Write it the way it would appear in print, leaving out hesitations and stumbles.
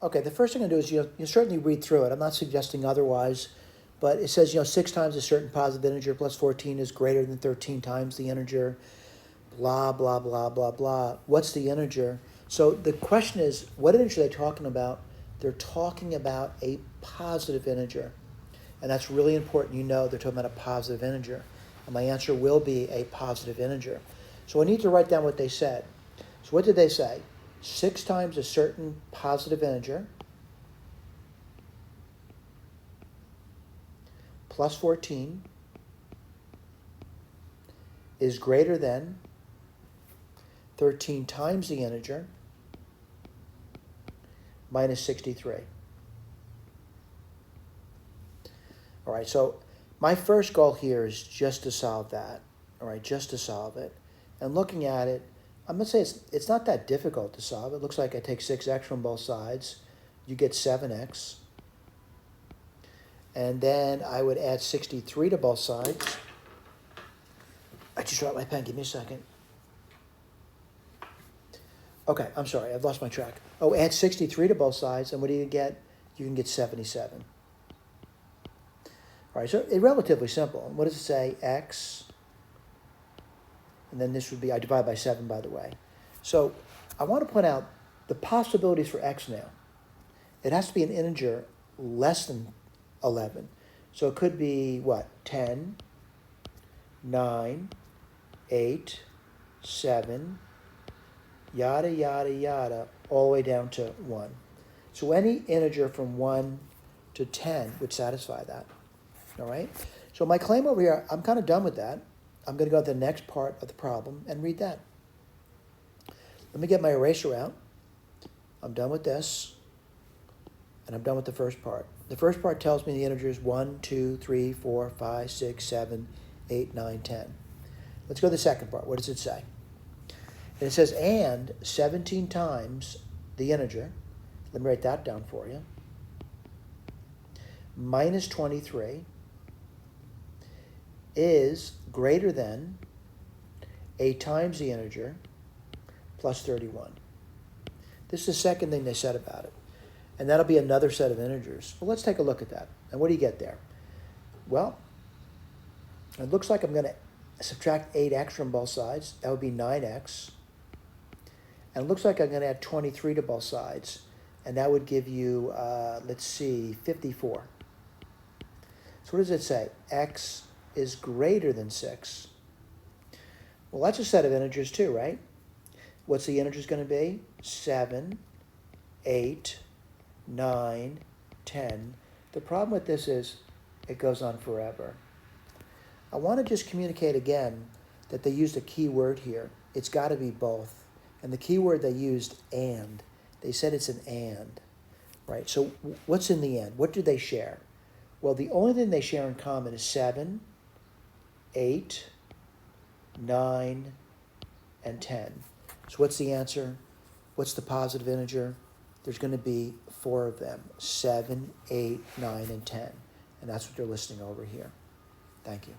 Okay, the first thing I do is you certainly read through it. I'm not suggesting otherwise, but it says 6 times a certain positive integer plus 14 is greater than 13 times the integer. Blah blah blah blah blah. What's the integer? So the question is, what integer are they talking about? They're talking about a positive integer, and that's really important. They're talking about a positive integer, and my answer will be a positive integer. So I need to write down what they said. So what did they say? 6 times a certain positive integer plus 14 is greater than 13 times the integer minus 63. All right, so my first goal here is just to solve that. All right, just to solve it. And looking at it, I'm going to say it's not that difficult to solve. It looks like I take 6x from both sides. You get 7x. And then I would add 63 to both sides. I just dropped my pen. Give me a second. Okay, I'm sorry. I've lost my track. Oh, add 63 to both sides, and what do you get? You can get 77. All right, so it's relatively simple. What does it say? X. And then this would be, I divide by 7, by the way. So I want to point out the possibilities for x now. It has to be an integer less than 11. So it could be, what, 10, 9, 8, 7, yada, yada, yada, all the way down to 1. So any integer from 1 to 10 would satisfy that. All right? So my claim over here, I'm kind of done with that. I'm going to go to the next part of the problem and read that. Let me get my eraser out. I'm done with this. And I'm done with the first part. The first part tells me the integers 1, 2, 3, 4, 5, 6, 7, 8, 9, 10. Let's go to the second part. What does it say? And it says, and 17 times the integer, let me write that down for you, minus 23 is greater than 8 times the integer plus 31. This is the second thing they said about it. And that'll be another set of integers. Well, let's take a look at that. And what do you get there? Well, it looks like I'm going to subtract 8x from both sides. That would be 9x. And it looks like I'm going to add 23 to both sides. And that would give you, 54. So what does it say? X is greater than 6. Well, that's a set of integers too, right? What's the integers going to be? 7, 8, 9, 10. The problem with this is it goes on forever. I want to just communicate again that they used a key word here. It's got to be both. And the key word they used, and. They said it's an and, right? So what's in the end? What do they share? Well, the only thing they share in common is 7, 8, 9, and 10. So what's the answer? What's the positive integer? There's going to be 4 of them, 7, 8, 9, and 10. And that's what they're listing over here. Thank you.